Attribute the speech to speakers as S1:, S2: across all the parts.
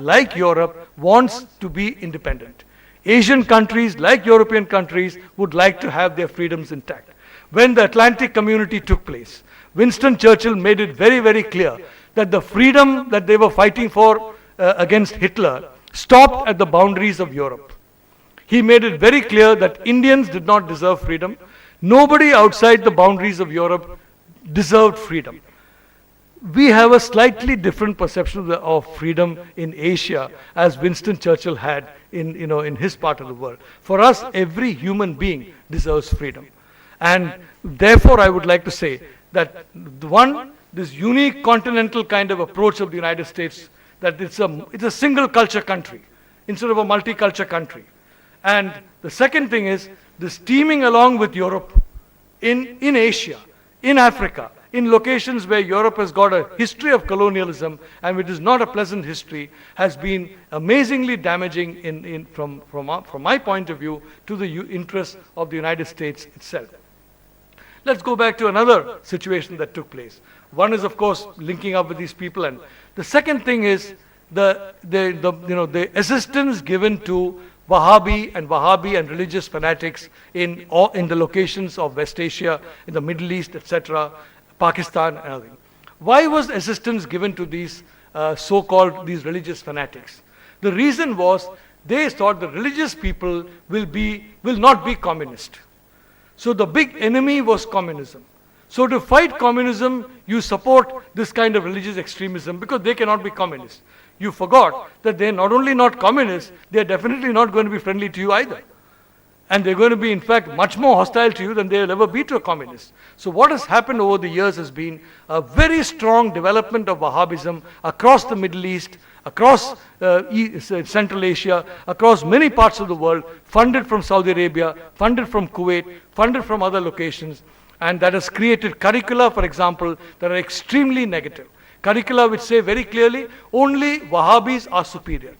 S1: like Europe, wants to be independent. Asian countries, like European countries, would like to have their freedoms intact. When the Atlantic Community took place, Winston Churchill made it very, very clear that the freedom that they were fighting for against Hitler stopped at the boundaries of Europe. He made it very clear that Indians did not deserve freedom. Nobody outside the boundaries of Europe deserved freedom. We have a slightly different perception of freedom in Asia as Winston Churchill had in his part of the world. For us, every human being deserves freedom. And therefore, I would like to say that this unique continental kind of approach of the United States, that it's a single culture country instead of a multicultural country. And the second thing is this teaming along with Europe in Asia, in Africa, in locations where Europe has got a history of colonialism and which is not a pleasant history, has been amazingly damaging from my point of view to the interests of the United States itself. Let's go back to another situation that took place. One is, of course, linking up with these people, and the second thing is the assistance given to Wahhabi and religious fanatics in the locations of West Asia, in the Middle East, etc., Pakistan and everything. Why was assistance given to these so-called religious fanatics? The reason was they thought the religious people will not be communist. So the big enemy was communism. So to fight communism, you support this kind of religious extremism because they cannot be communist. You forgot that they're not only not communists, they're definitely not going to be friendly to you either. And they're going to be, in fact, much more hostile to you than they'll ever be to a communist. So what has happened over the years has been a very strong development of Wahhabism across the Middle East, across Central Asia, across many parts of the world, funded from Saudi Arabia, funded from Kuwait, funded from other locations. And that has created curricula, for example, that are extremely negative. Curricula which say very clearly, only Wahhabis are superior.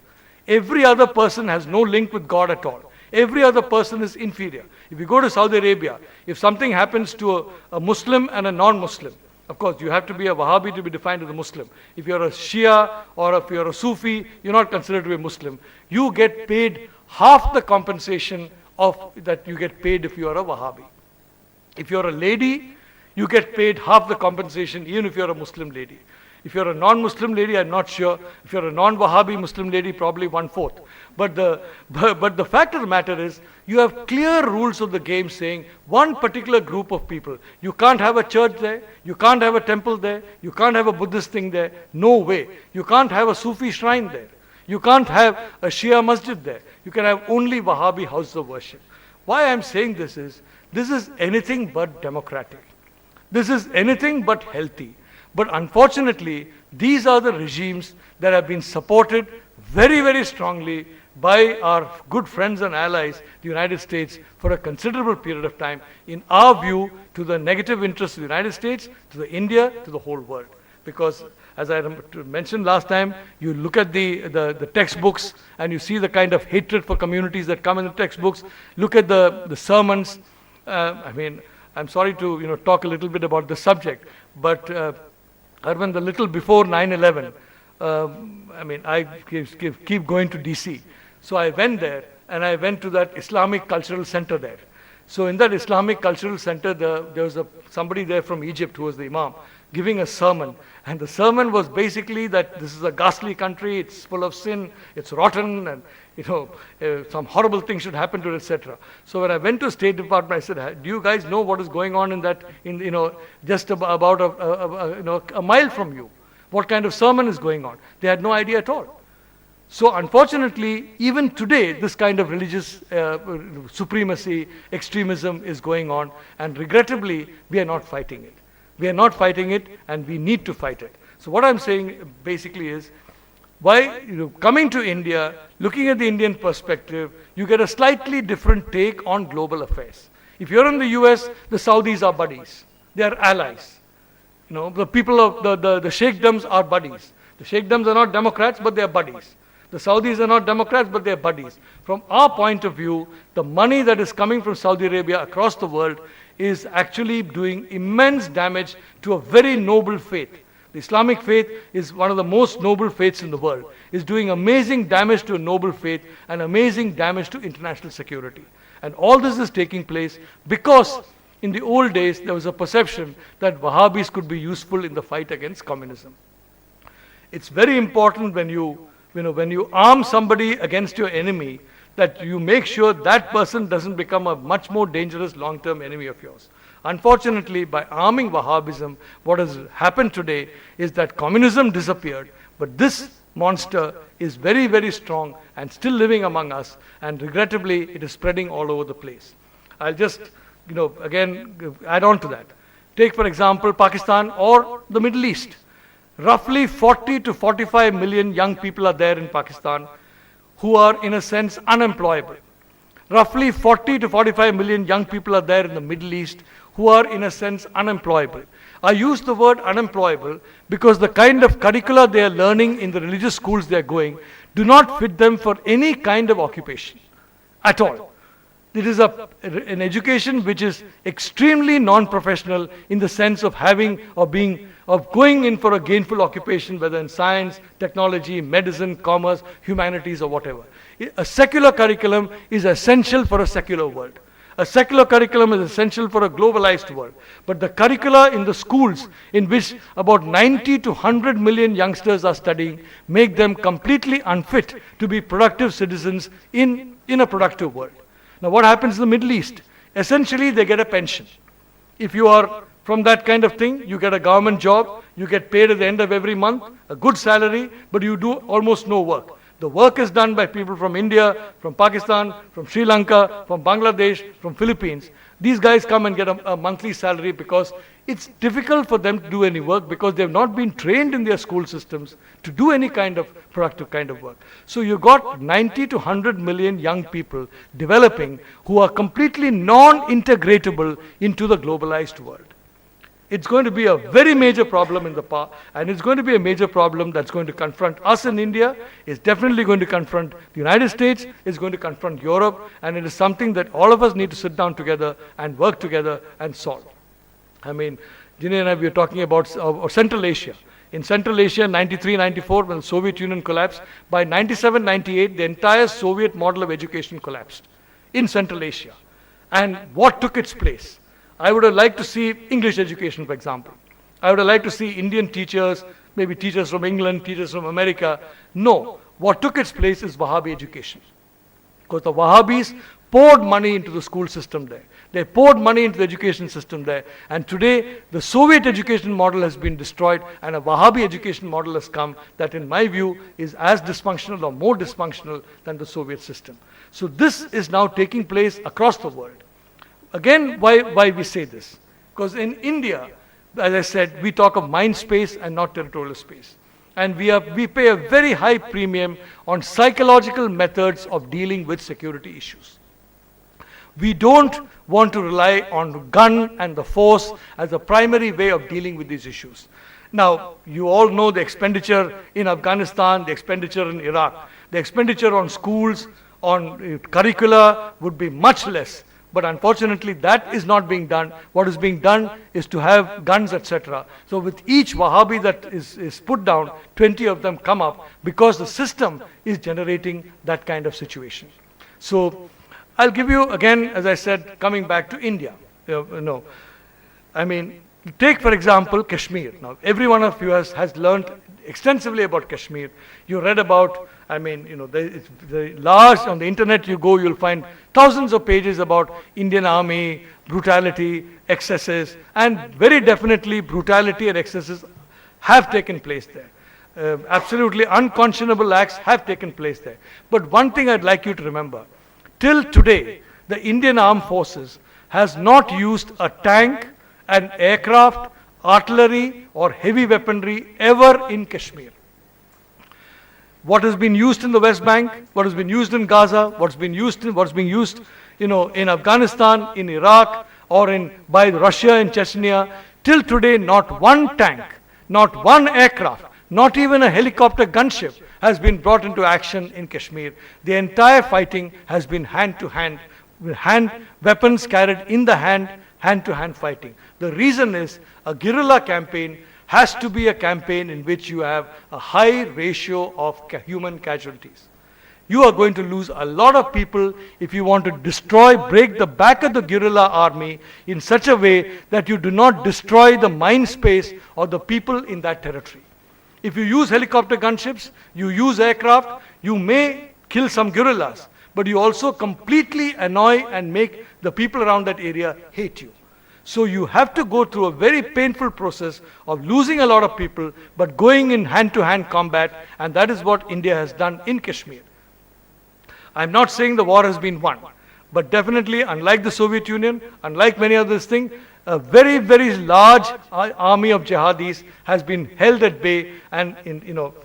S1: Every other person has no link with God at all. Every other person is inferior. If you go to Saudi Arabia, if something happens to a Muslim and a non-Muslim, of course, you have to be a Wahhabi to be defined as a Muslim. If you're a Shia or if you're a Sufi, you're not considered to be a Muslim. You get paid half the compensation that you get paid if you are a Wahhabi. If you're a lady, you get paid half the compensation even if you're a Muslim lady. If you're a non-Muslim lady, I'm not sure. If you're a non-Wahhabi Muslim lady, probably 1/4. But the fact of the matter is, you have clear rules of the game saying one particular group of people. You can't have a church there. You can't have a temple there. You can't have a Buddhist thing there. No way. You can't have a Sufi shrine there. You can't have a Shia masjid there. You can have only Wahhabi houses of worship. Why I'm saying this is anything but democratic. This is anything but healthy. But unfortunately, these are the regimes that have been supported very, very strongly by our good friends and allies, the United States, for a considerable period of time, in our view, to the negative interests of the United States, to the India, to the whole world. Because, as I mentioned last time, you look at the textbooks and you see the kind of hatred for communities that come in the textbooks. Look at the sermons. I'm sorry to talk a little bit about the subject, but Arvind, a little before 9/11, I keep going to DC. So I went there, and I went to that Islamic Cultural Center there. So in that Islamic Cultural Center, there was somebody there from Egypt who was the Imam, giving a sermon. And the sermon was basically that this is a ghastly country, it's full of sin, it's rotten, and some horrible thing should happen to it, etc. So when I went to State Department, I said, do you guys know what is going on in that, just about a mile from you? What kind of sermon is going on? They had no idea at all. So unfortunately, even today, this kind of religious supremacy, extremism is going on, and regrettably, we are not fighting it. We are not fighting it, and we need to fight it. So what I'm saying basically is, why coming to India, looking at the Indian perspective, you get a slightly different take on global affairs. If you're in the US, the Saudis are buddies. They are allies. The people of the Sheikdoms are buddies. The Sheikdoms are not Democrats, but they are buddies. The Saudis are not Democrats, but they are buddies. From our point of view, the money that is coming from Saudi Arabia across the world is actually doing immense damage to a very noble faith. The Islamic faith is one of the most noble faiths in the world, is doing amazing damage to a noble faith and amazing damage to international security. And all this is taking place because in the old days there was a perception that Wahhabis could be useful in the fight against communism. It's very important when you arm somebody against your enemy, that you make sure that person doesn't become a much more dangerous long-term enemy of yours. Unfortunately, by arming Wahhabism, what has happened today is that communism disappeared, but this monster is very, very strong and still living among us, and regrettably, it is spreading all over the place. I'll just, again, add on to that. Take, for example, Pakistan or the Middle East. Roughly 40 to 45 million young people are there in Pakistan who are, in a sense, unemployable. Roughly 40 to 45 million young people are there in the Middle East who are, in a sense, unemployable. I use the word unemployable because the kind of curricula they are learning in the religious schools they are going do not fit them for any kind of occupation at all. It is an education which is extremely non-professional in the sense of going in for a gainful occupation, whether in science, technology, medicine, commerce, humanities, or whatever. A secular curriculum is essential for a secular world. A secular curriculum is essential for a globalized world. But the curricula in the schools in which about 90 to 100 million youngsters are studying make them completely unfit to be productive citizens in a productive world. Now what happens in the Middle East? Essentially they get a pension. If you are from that kind of thing, you get a government job, you get paid at the end of every month, a good salary, but you do almost no work. The work is done by people from India, from Pakistan, from Sri Lanka, from Bangladesh, from Philippines. These guys come and get a monthly salary because it's difficult for them to do any work because they've not been trained in their school systems to do any kind of productive kind of work. So you got 90 to 100 million young people developing who are completely non-integratable into the globalized world. It's going to be a very major problem in the past, and it's going to be a major problem that's going to confront us in India. It's definitely going to confront the United States. It's going to confront Europe, and it is something that all of us need to sit down together and work together and solve. I mean, Ginny and I were talking about Central Asia. In Central Asia, 93, 94, when the Soviet Union collapsed, by 97, 98, the entire Soviet model of education collapsed in Central Asia. And what took its place? I would have liked to see English education, for example. I would have liked to see Indian teachers, maybe teachers from England, teachers from America. No, what took its place is Wahhabi education. Because the Wahhabis poured money into the school system there. They poured money into the education system there. And today, the Soviet education model has been destroyed and a Wahhabi education model has come that, in my view, is as dysfunctional or more dysfunctional than the Soviet system. So this is now taking place across the world. Again, why we say this? Because in India, as I said, we talk of mind space and not territorial space. And we pay a very high premium on psychological methods of dealing with security issues. We don't want to rely on gun and the force as a primary way of dealing with these issues. Now, you all know the expenditure in Afghanistan, the expenditure in Iraq. The expenditure on schools, on curricula would be much less. But unfortunately, that is not being done. What is being done is to have guns, etc. So with each Wahhabi that is put down, 20 of them come up because the system is generating that kind of situation. So I'll give you, again, as I said, coming back to India. I mean, take, for example, Kashmir. Now, every one of you has learned extensively about Kashmir. You read about, the large, on the internet you go, you'll find thousands of pages about Indian army, brutality, excesses, and very definitely brutality and excesses have taken place there. Absolutely unconscionable acts have taken place there. But one thing I'd like you to remember, till today, the Indian Armed Forces has not used a tank, an aircraft, artillery, or heavy weaponry ever in Kashmir. What has been used in the West Bank, what has been used in Gaza, what's being used in Afghanistan, in Iraq, or by Russia and Chechnya, till today not one tank, not one aircraft, not even a helicopter gunship has been brought into action in Kashmir. The entire fighting has been hand-to-hand, weapons carried in the hand-to-hand fighting. The reason is a guerrilla campaign has to be a campaign in which you have a high ratio of human casualties. You are going to lose a lot of people if you want to destroy, break the back of the guerrilla army in such a way that you do not destroy the mind space or the people in that territory. If you use helicopter gunships, you use aircraft, you may kill some guerrillas, but you also completely annoy and make the people around that area hate you. So you have to go through a very painful process of losing a lot of people, but going in hand-to-hand combat, and that is what India has done in Kashmir. I'm not saying the war has been won, but definitely, unlike the Soviet Union, unlike many others things, a very, very large army of jihadis has been held at bay, and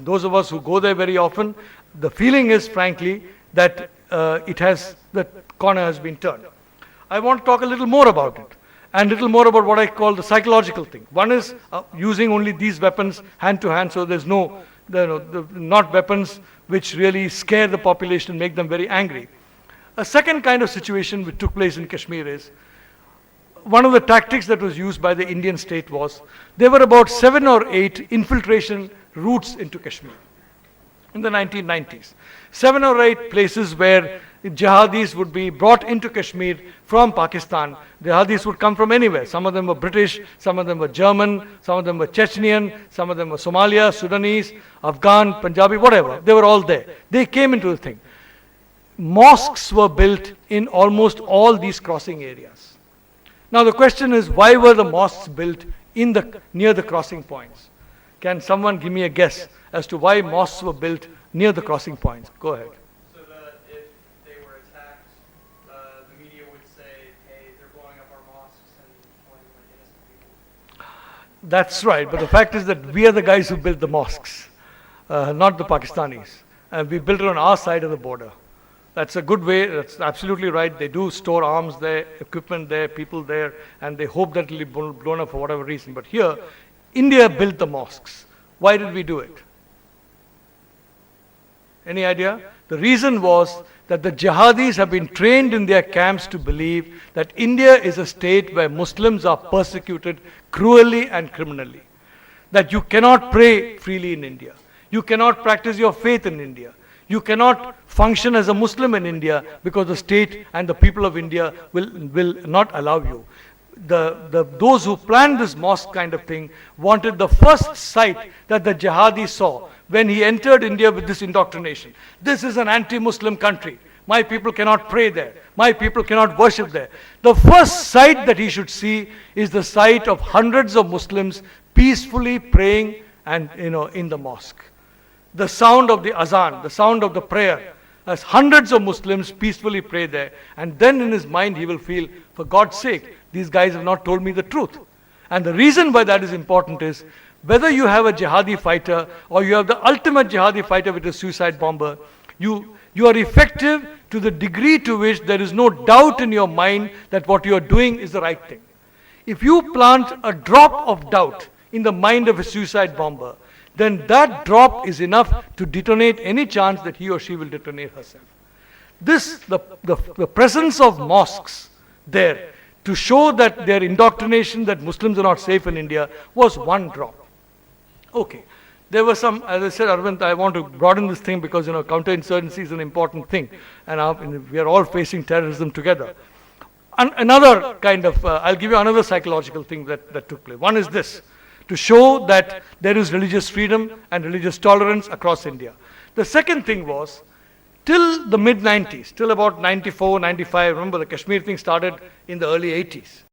S1: those of us who go there very often, the feeling is, frankly, that the corner has been turned. I want to talk a little more about it, and a little more about what I call the psychological thing. One is using only these weapons hand to hand, so there's not weapons which really scare the population and make them very angry. A second kind of situation which took place in Kashmir is, one of the tactics that was used by the Indian state was, there were about 7 or 8 infiltration routes into Kashmir in the 1990s. 7 or 8 places where jihadis would be brought into Kashmir from Pakistan. The jihadis would come from anywhere. Some of them were British, some of them were German, some of them were Chechenian, some of them were Somalia, Sudanese, Afghan, Punjabi, whatever. They were all there. They came into the thing. Mosques were built in almost all these crossing areas. Now the question is, why were the mosques built near the crossing points? Can someone give me a guess as to why mosques were built near the crossing points? Go ahead.
S2: So that if they were attacked, the media would say, hey, they're blowing up our mosques and killing innocent people.
S1: That's right, but the fact is that we are the guys who built the mosques, not the Pakistanis. And we built it on our side of the border. That's a good way, that's absolutely right. They do store arms there, equipment there, people there, and they hope that it will be blown up for whatever reason. But here, India built the mosques. Why did we do it? Any idea? The reason was that the jihadis have been trained in their camps to believe that India is a state where Muslims are persecuted cruelly and criminally. That you cannot pray freely in India. You cannot practice your faith in India. You cannot function as a Muslim in India because the state and the people of India will not allow you. Those who planned this mosque kind of thing wanted the first sight that the jihadi saw when he entered India with this indoctrination. This is an anti-Muslim country. My people cannot pray there. My people cannot worship there. The first sight that he should see is the sight of hundreds of Muslims peacefully praying and in the mosque. The sound of the azan, the sound of the prayer, as hundreds of Muslims peacefully pray there, and then in his mind he will feel, for God's sake, these guys have not told me the truth. And the reason why that is important is, whether you have a jihadi fighter or you have the ultimate jihadi fighter with a suicide bomber, you are effective to the degree to which there is no doubt in your mind that what you are doing is the right thing. If you plant a drop of doubt in the mind of a suicide bomber, then that drop is enough to detonate any chance that he or she will detonate herself. The presence of mosques there to show that their indoctrination that Muslims are not safe in India was one drop. Okay. There were some, as I said, Arvind, I want to broaden this thing because, counterinsurgency is an important thing. And we are all facing terrorism together. Another kind of, I'll give you another psychological thing that took place. One is this, to show that there is religious freedom and religious tolerance across India. The second thing was, till the mid-90s, till about 94, 95, remember the Kashmir thing started in the early 80s.